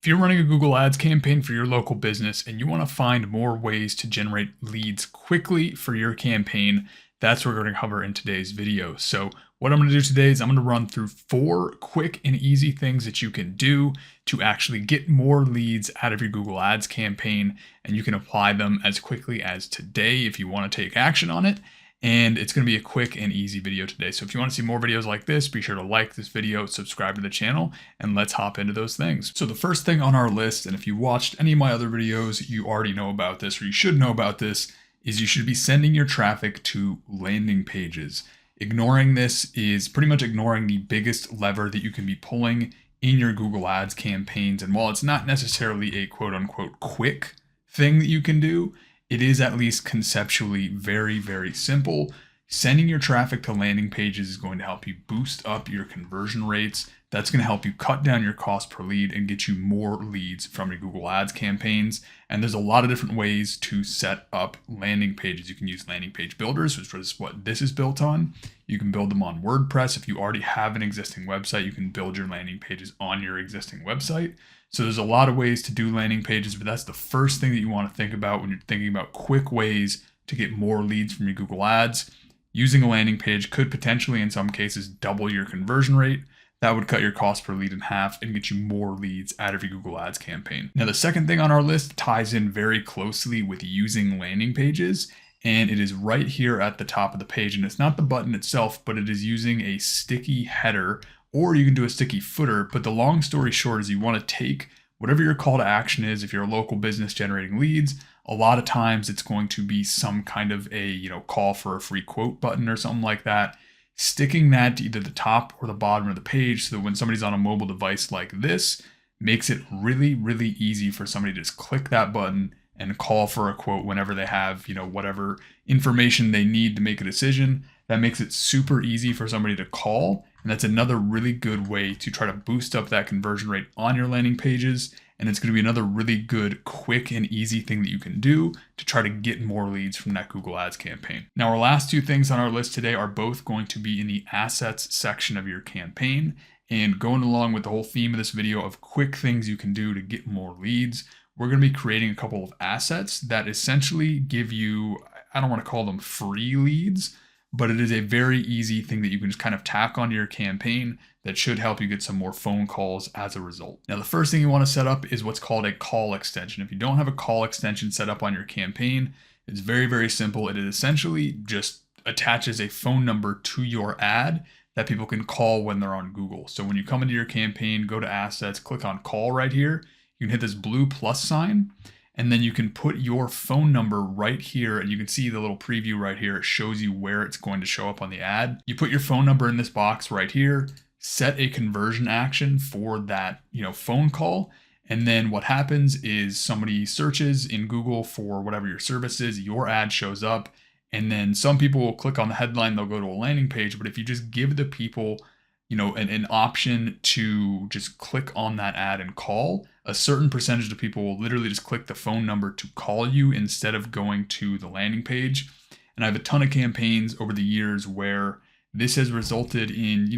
If you're running a Google Ads campaign for your local business and you want to find more ways to generate leads quickly for your campaign, that's what we're going to cover in today's video. So what I'm going to do today is I'm going to run through 4 quick and easy things that you can do to actually get more leads out of your Google Ads campaign, and you can apply them as quickly as today if you want to take action on it. And it's going to be a quick and easy video today. So if you want to see more videos like this, be sure to like this video, subscribe to the channel, and let's hop into those things. So the first thing on our list, and if you watched any of my other videos, you already know about this, or you should know about this, is you should be sending your traffic to landing pages. Ignoring this is pretty much ignoring the biggest lever that you can be pulling in your Google Ads campaigns. And while it's not necessarily a quote unquote quick thing that you can do, it is at least conceptually very, very simple. Sending your traffic to landing pages is going to help you boost up your conversion rates. That's going to help you cut down your cost per lead and get you more leads from your Google Ads campaigns. And there's a lot of different ways to set up landing pages. You can use landing page builders, which is what this is built on. You can build them on WordPress. If you already have an existing website, you can build your landing pages on your existing website. So there's a lot of ways to do landing pages, but that's the first thing that you want to think about when you're thinking about quick ways to get more leads from your Google Ads. Using a landing page could potentially, in some cases, double your conversion rate. That would cut your cost per lead in half and get you more leads out of your Google Ads campaign. Now, the second thing on our list ties in very closely with using landing pages, and it is right here at the top of the page. And it's not the button itself, but it is using a sticky header, or you can do a sticky footer. But the long story short is you want to take whatever your call to action is. If you're a local business generating leads, a lot of times it's going to be some kind of a call for a free quote button or something like that. Sticking that to either the top or the bottom of the page so that when somebody's on a mobile device like this, makes it really, really easy for somebody to just click that button and call for a quote whenever they have, whatever information they need to make a decision. That makes it super easy for somebody to call. And that's another really good way to try to boost up that conversion rate on your landing pages. And it's going to be another really good, quick, and easy thing that you can do to try to get more leads from that Google Ads campaign. Now, our last 2 things on our list today are both going to be in the assets section of your campaign. And going along with the whole theme of this video of quick things you can do to get more leads, we're going to be creating a couple of assets that essentially give you, I don't want to call them free leads, but it is a very easy thing that you can just kind of tack onto your campaign that should help you get some more phone calls as a result. Now, the first thing you want to set up is what's called a call extension. If you don't have a call extension set up on your campaign, it's very, very simple. It is essentially just attaches a phone number to your ad that people can call when they're on Google. So when you come into your campaign, go to assets, click on call right here. You can hit this blue plus sign, and then you can put your phone number right here, and you can see the little preview right here. It shows you where it's going to show up on the ad. You put your phone number in this box right here, set a conversion action for that, phone call. And then what happens is somebody searches in Google for whatever your service is, your ad shows up, and then some people will click on the headline, they'll go to a landing page. But if you just give the people an option to just click on that ad and call, a certain percentage of people will literally just click the phone number to call you instead of going to the landing page. And I have a ton of campaigns over the years where this has resulted in,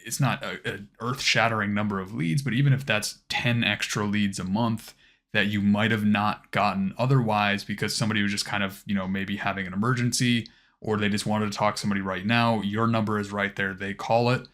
it's not an earth-shattering number of leads, but even if that's 10 extra leads a month that you might have not gotten otherwise because somebody was just kind of, maybe having an emergency, or they just wanted to talk to somebody right now, your number is right there, they call it.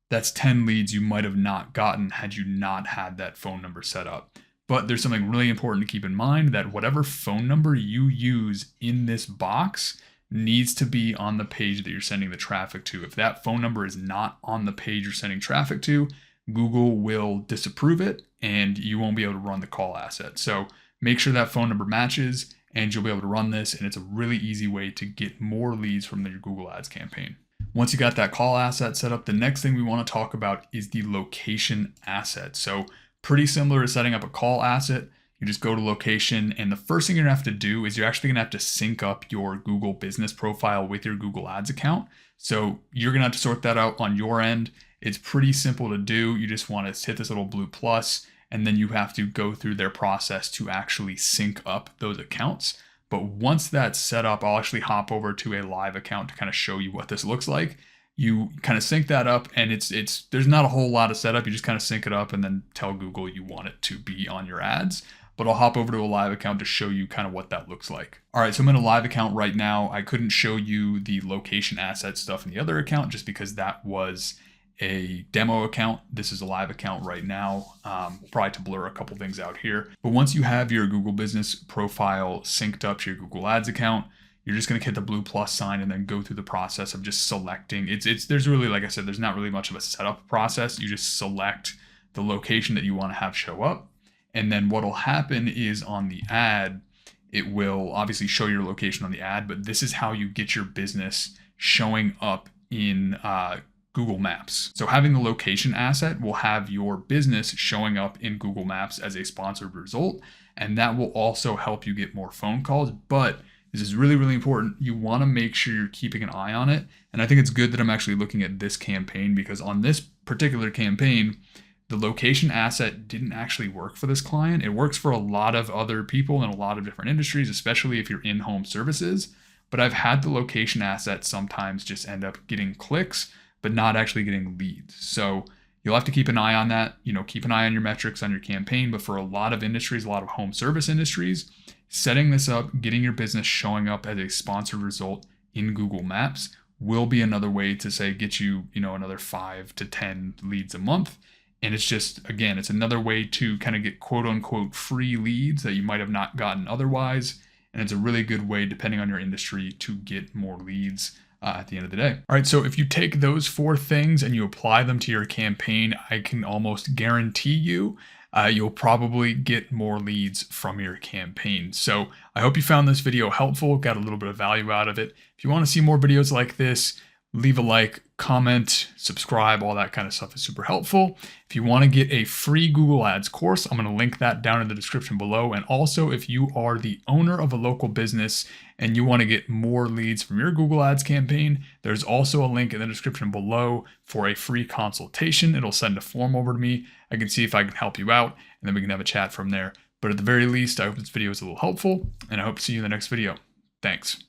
That's 10 leads you might have not gotten had you not had that phone number set up. But there's something really important to keep in mind, that whatever phone number you use in this box needs to be on the page that you're sending the traffic to. If that phone number is not on the page you're sending traffic to, Google will disapprove it and you won't be able to run the call asset. So make sure that phone number matches and you'll be able to run this. And it's a really easy way to get more leads from your Google Ads campaign. Once you got that call asset set up, the next thing we want to talk about is the location asset. So pretty similar to setting up a call asset. You just go to location, and the first thing you're gonna have to do is you're actually gonna have to sync up your Google business profile with your Google Ads account. So you're gonna have to sort that out on your end. It's pretty simple to do. You just want to hit this little blue plus, and then you have to go through their process to actually sync up those accounts. But once that's set up, I'll actually hop over to a live account to kind of show you what this looks like. you kind of sync that up, and there's not a whole lot of setup. You just kind of sync it up and then tell Google you want it to be on your ads. But I'll hop over to a live account to show you kind of what that looks like. All right, so I'm in a live account right now. I couldn't show you the location asset stuff in the other account just because that was a demo account. This is a live account right now. We'll probably have to blur a couple things out here. But once you have your Google Business profile synced up to your Google Ads account, you're just going to hit the blue plus sign and then go through the process of just selecting. There's really, like I said, there's not really much of a setup process. You just select the location that you want to have show up. And then what'll happen is on the ad, it will obviously show your location on the ad, but this is how you get your business showing up in Google Maps. So having the location asset will have your business showing up in Google Maps as a sponsored result. And that will also help you get more phone calls. But this is really, really important. You want to make sure you're keeping an eye on it. And I think it's good that I'm actually looking at this campaign, because on this particular campaign, the location asset didn't actually work for this client. It works for a lot of other people in a lot of different industries, especially if you're in home services. But I've had the location asset sometimes just end up getting clicks, but not actually getting leads. So you'll have to keep an eye on that. Keep an eye on your metrics on your campaign. But for a lot of industries, a lot of home service industries, setting this up, getting your business showing up as a sponsored result in Google Maps will be another way to say get you, another 5 to 10 leads a month. And it's just, again, it's another way to kind of get quote unquote free leads that you might have not gotten otherwise. And it's a really good way, depending on your industry, to get more leads at the end of the day. All right, so if you take those 4 things and you apply them to your campaign, I can almost guarantee you you'll probably get more leads from your campaign. So I hope you found this video helpful, got a little bit of value out of it. If you want to see more videos like this, leave a like, comment, subscribe, all that kind of stuff is super helpful. If you want to get a free Google Ads course, I'm going to link that down in the description below. And also, if you are the owner of a local business and you want to get more leads from your Google Ads campaign, there's also a link in the description below for a free consultation. It'll send a form over to me. I can see if I can help you out, and then we can have a chat from there. But at the very least, I hope this video was a little helpful, and I hope to see you in the next video. Thanks.